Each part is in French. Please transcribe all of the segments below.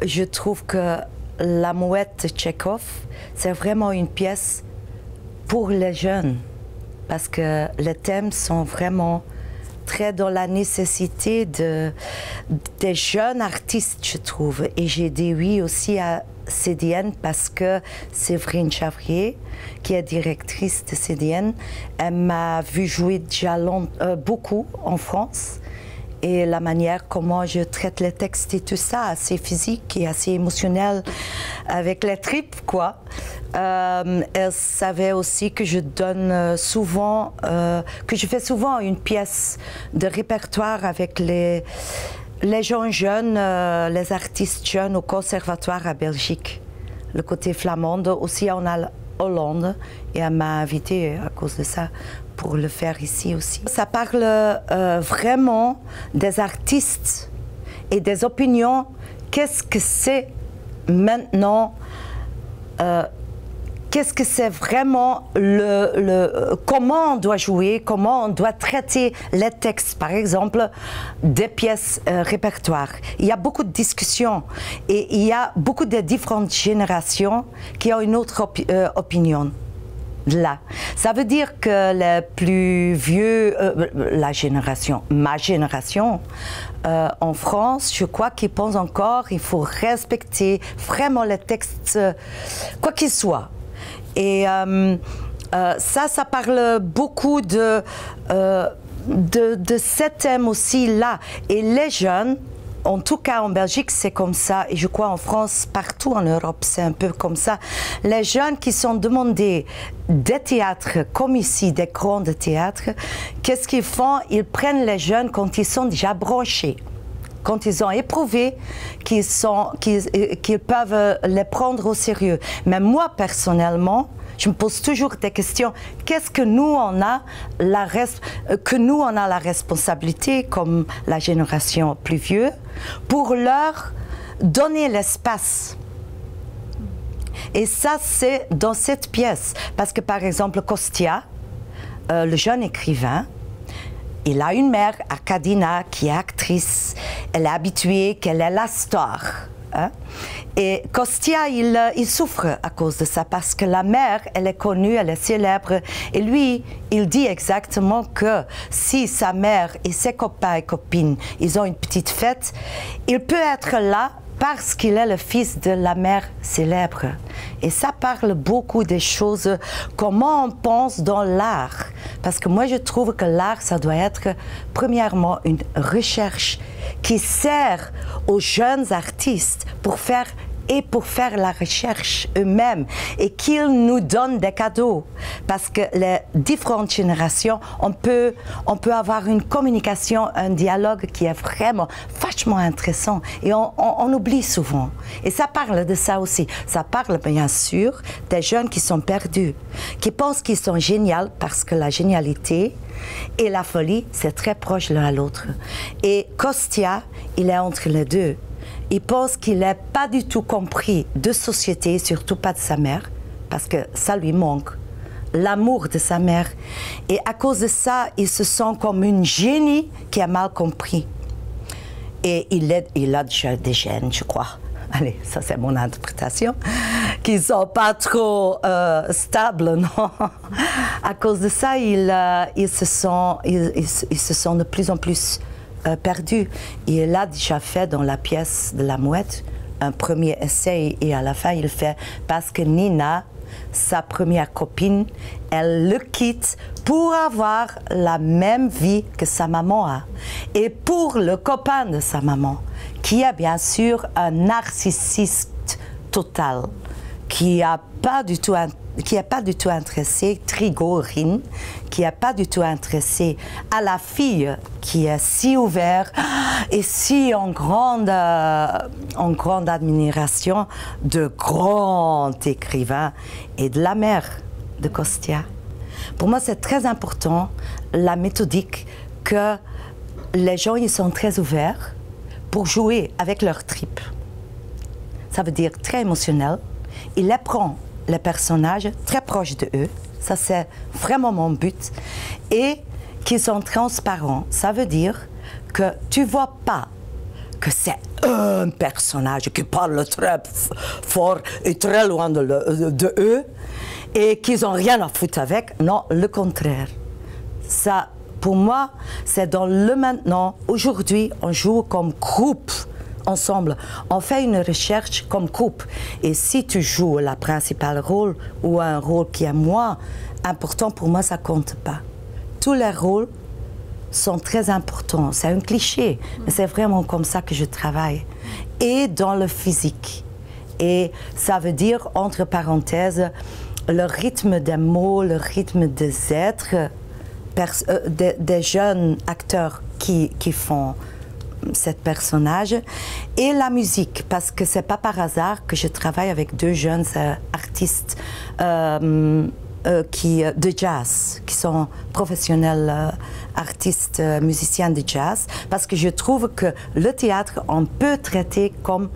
je trouve que La Mouette de Tchekhov, c'est vraiment une pièce pour les jeunes, parce que les thèmes sont vraiment très dans la nécessité des jeunes artistes, je trouve. Et j'ai dit oui aussi à CDN parce que Séverine Chavrier, qui est directrice de CDN, elle m'a vu jouer déjà beaucoup en France. Et la manière comment je traite les textes et tout ça, assez physique et assez émotionnel, avec les tripes, quoi. Elle savait aussi que je donne souvent, que je fais souvent une pièce de répertoire avec les gens jeunes, les artistes jeunes au conservatoire à Belgique. Le côté flamande, aussi en Hollande, et elle m'a invitée à cause de ça pour le faire ici aussi. Ça parle vraiment des artistes et des opinions. Qu'est-ce que c'est maintenant? Qu'est-ce que c'est vraiment comment on doit jouer, comment on doit traiter les textes, par exemple, des pièces répertoires. Il y a beaucoup de discussions et il y a beaucoup de différentes générations qui ont une autre opinion. Là. Ça veut dire que les plus vieux, ma génération, en France, je crois qu'ils pensent encore qu'il faut respecter vraiment les textes, quoi qu'ils soient. Et ça parle beaucoup de ce thème aussi là. Et les jeunes, en tout cas en Belgique, c'est comme ça, et je crois en France, partout en Europe, c'est un peu comme ça. Les jeunes qui sont demandés des théâtres, comme ici, des grands théâtres, qu'est-ce qu'ils font? Ils prennent les jeunes quand ils sont déjà branchés, quand ils ont éprouvé qu'ils peuvent les prendre au sérieux. Mais moi, personnellement, je me pose toujours des questions. Qu'est-ce que nous, on a la responsabilité, comme la génération plus vieux, pour leur donner l'espace? Et ça, c'est dans cette pièce. Parce que, par exemple, Kostia, le jeune écrivain, il a une mère, Arkadina, qui est actrice. Elle est habituée qu'elle est la star. Hein? Et Kostia, il souffre à cause de ça, parce que la mère, elle est connue, elle est célèbre. Et lui, il dit exactement que si sa mère et ses copains et copines, ils ont une petite fête, il peut être là parce qu'il est le fils de la mère célèbre. Et ça parle beaucoup des choses, comment on pense dans l'art. Parce que moi, je trouve que l'art, ça doit être, premièrement, une recherche qui sert aux jeunes artistes pour faire la recherche eux-mêmes et qu'ils nous donnent des cadeaux. Parce que les différentes générations, on peut avoir une communication, un dialogue qui est vraiment vachement intéressant et on oublie souvent. Et ça parle de ça aussi. Ça parle bien sûr des jeunes qui sont perdus, qui pensent qu'ils sont géniaux parce que la génialité et la folie, c'est très proche l'un à l'autre. Et Kostia, il est entre les deux. Il pense qu'il n'est pas du tout compris de société, surtout pas de sa mère, parce que ça lui manque, l'amour de sa mère. Et à cause de ça, il se sent comme une génie qui a mal compris. Et il a déjà des gènes, je crois. Allez, ça c'est mon interprétation, qui ne sont pas trop stables, non. À cause de ça, il se sent de plus en plus perdu. Il a déjà fait dans la pièce de La Mouette un premier essai et à la fin il fait parce que Nina, sa première copine, elle le quitte pour avoir la même vie que sa maman a. Et pour le copain de sa maman, qui est bien sûr un narcissiste total, qui n'est pas du tout intéressé, Trigorine, qui n'est pas du tout intéressé à la fille qui est si ouverte et si en grande admiration de grands écrivains et de la mère de Kostia. Pour moi, c'est très important, la méthodique, que les gens ils sont très ouverts pour jouer avec leurs tripes. Ça veut dire très émotionnel. Il les prend, les personnages, très proches de eux. Ça, c'est vraiment mon but. Et qu'ils sont transparents. Ça veut dire que tu ne vois pas que c'est un personnage qui parle très fort et très loin de eux et qu'ils n'ont rien à foutre avec. Non, le contraire. Ça, pour moi, c'est dans le maintenant. Aujourd'hui, on joue comme groupe. Ensemble, on fait une recherche comme couple. Et si tu joues le principal rôle ou un rôle qui est moins important, pour moi, ça ne compte pas. Tous les rôles sont très importants. C'est un cliché, mais c'est vraiment comme ça que je travaille. Et dans le physique. Et ça veut dire, entre parenthèses, le rythme des mots, le rythme des êtres, des jeunes acteurs qui font ce personnage, et la musique, parce que c'est pas par hasard que je travaille avec deux jeunes artistes de jazz, qui sont professionnels artistes, musiciens de jazz, parce que je trouve que le théâtre, on peut traiter comme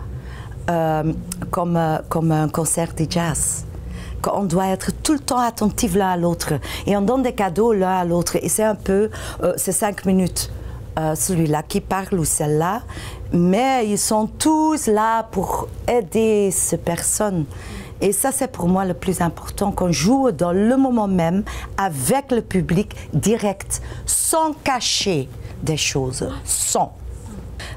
un concert de jazz. On doit être tout le temps attentif l'un à l'autre, et on donne des cadeaux l'un à l'autre, et c'est un peu, c'est 5 minutes. Celui-là qui parle ou celle-là, mais ils sont tous là pour aider ces personnes. Et ça, c'est pour moi le plus important, qu'on joue dans le moment même, avec le public, direct, sans cacher des choses, sans.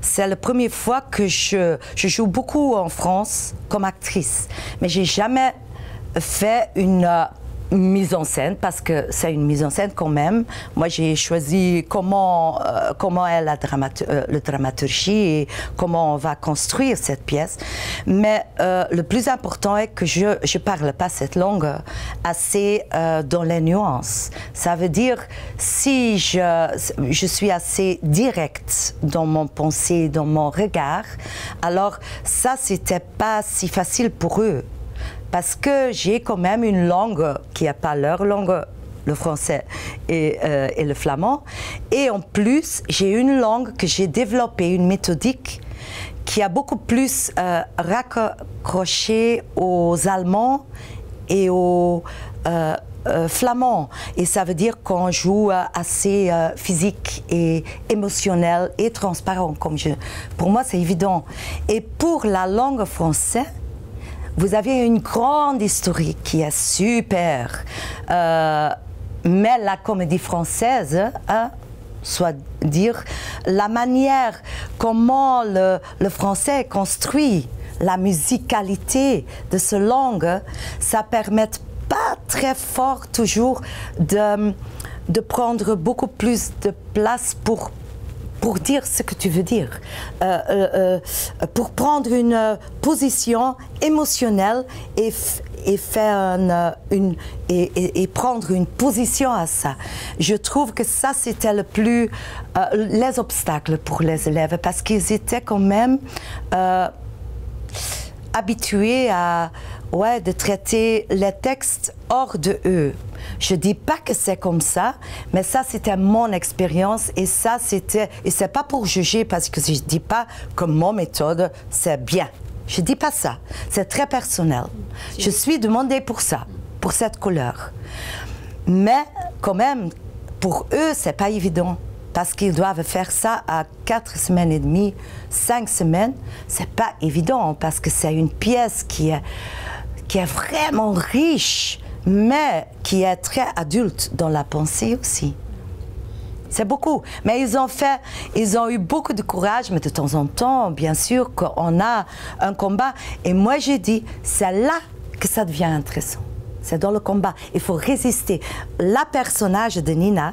C'est la première fois que je joue beaucoup en France comme actrice, mais j'ai jamais fait une mise en scène, parce que c'est une mise en scène quand même. Moi, j'ai choisi comment est la dramaturgie et comment on va construire cette pièce. Mais le plus important est que je ne parle pas cette langue assez dans les nuances. Ça veut dire, si je suis assez directe dans mon pensée, dans mon regard, alors ça, c'était pas si facile pour eux. Parce que j'ai quand même une langue qui n'est pas leur langue, le français et le flamand. Et en plus, j'ai une langue que j'ai développée, une méthodique, qui a beaucoup plus raccroché aux Allemands et aux flamands. Et ça veut dire qu'on joue assez physique et émotionnel et transparent. Pour moi, c'est évident. Et pour la langue française, vous avez une grande historique qui est super, mais la comédie française, soit dire la manière comment le français est construit, la musicalité de ce langue, ça permet pas très fort toujours de prendre beaucoup plus de place pour dire ce que tu veux dire, pour prendre une position émotionnelle et faire et prendre une position à ça. Je trouve que ça, c'était le plus les obstacles pour les élèves, parce qu'ils étaient quand même habitués à de traiter les textes hors de eux. Je ne dis pas que c'est comme ça, mais ça, c'était mon expérience, et ça, c'était... Et c'est pas pour juger, parce que je ne dis pas que mon méthode, c'est bien. Je ne dis pas ça. C'est très personnel. Je suis demandée pour ça, pour cette couleur. Mais, quand même, pour eux, c'est pas évident, parce qu'ils doivent faire ça à 4 semaines et demie, 5 semaines. C'est pas évident, parce que c'est une pièce qui est vraiment riche, mais qui est très adulte dans la pensée aussi. C'est beaucoup. Mais ils ont eu beaucoup de courage, mais de temps en temps, bien sûr, qu'on a un combat. Et moi, j'ai dit, c'est là que ça devient intéressant. C'est dans le combat. Il faut résister. La personnage de Nina,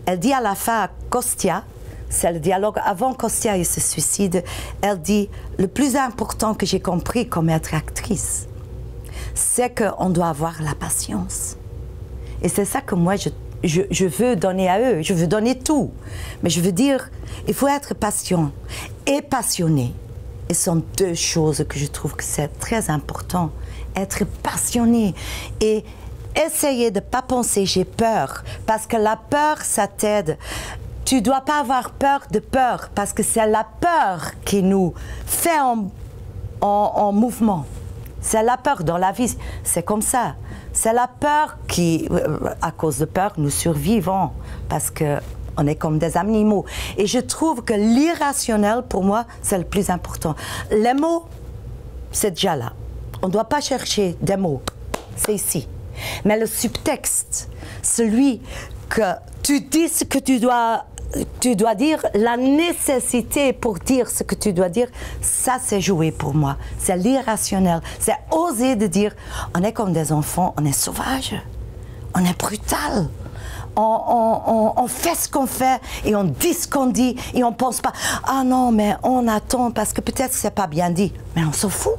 elle dit à la fin à Kostya, c'est le dialogue avant Kostya il se suicide, elle dit, le plus important que j'ai compris comme être actrice, c'est qu'on doit avoir la patience. Et c'est ça que moi, je veux donner à eux. Je veux donner tout. Mais je veux dire, il faut être patient et passionné. Et ce sont deux choses que je trouve que c'est très important. Être passionné et essayer de ne pas penser « j'ai peur ». Parce que la peur, ça t'aide. Tu ne dois pas avoir peur de peur, parce que c'est la peur qui nous fait en mouvement. C'est la peur dans la vie, c'est comme ça. C'est la peur qui, à cause de peur, nous survivons, parce que On est comme des animaux. Et je trouve que l'irrationnel, pour moi, c'est le plus important. Les mots, c'est déjà là. On ne doit pas chercher des mots. C'est ici. Mais le subtexte, celui que tu dis ce que tu dois dire, la nécessité pour dire ce que tu dois dire, ça c'est joué pour moi. C'est l'irrationnel. C'est oser de dire, on est comme des enfants, on est sauvages, on est brutal. On fait ce qu'on fait et on dit ce qu'on dit et on ne pense pas, ah non, mais on attend parce que peut-être c'est pas bien dit. Mais on s'en fout.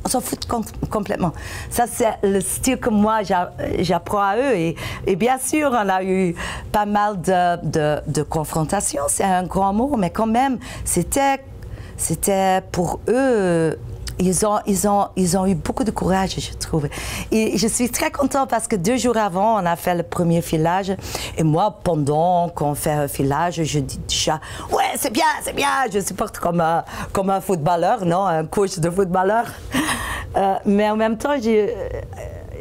On s'en fout complètement. Ça, c'est le style que moi, j'apprends à eux. Et bien sûr, on a eu pas mal de confrontations. C'est un grand mot, mais quand même, c'était pour eux... Ils ont eu beaucoup de courage, je trouve. Et je suis très contente parce que 2 jours avant, on a fait le premier filage. Et moi, pendant qu'on fait un filage, je dis déjà, ouais, c'est bien, je supporte comme un footballeur, non, un coach de footballeur. Mais en même temps, je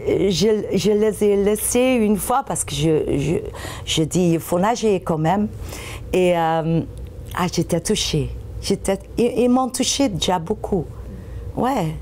les ai laissés une fois parce que je dis, il faut nager quand même. Et j'étais touchée. Ils m'ont touchée déjà beaucoup. Ouais,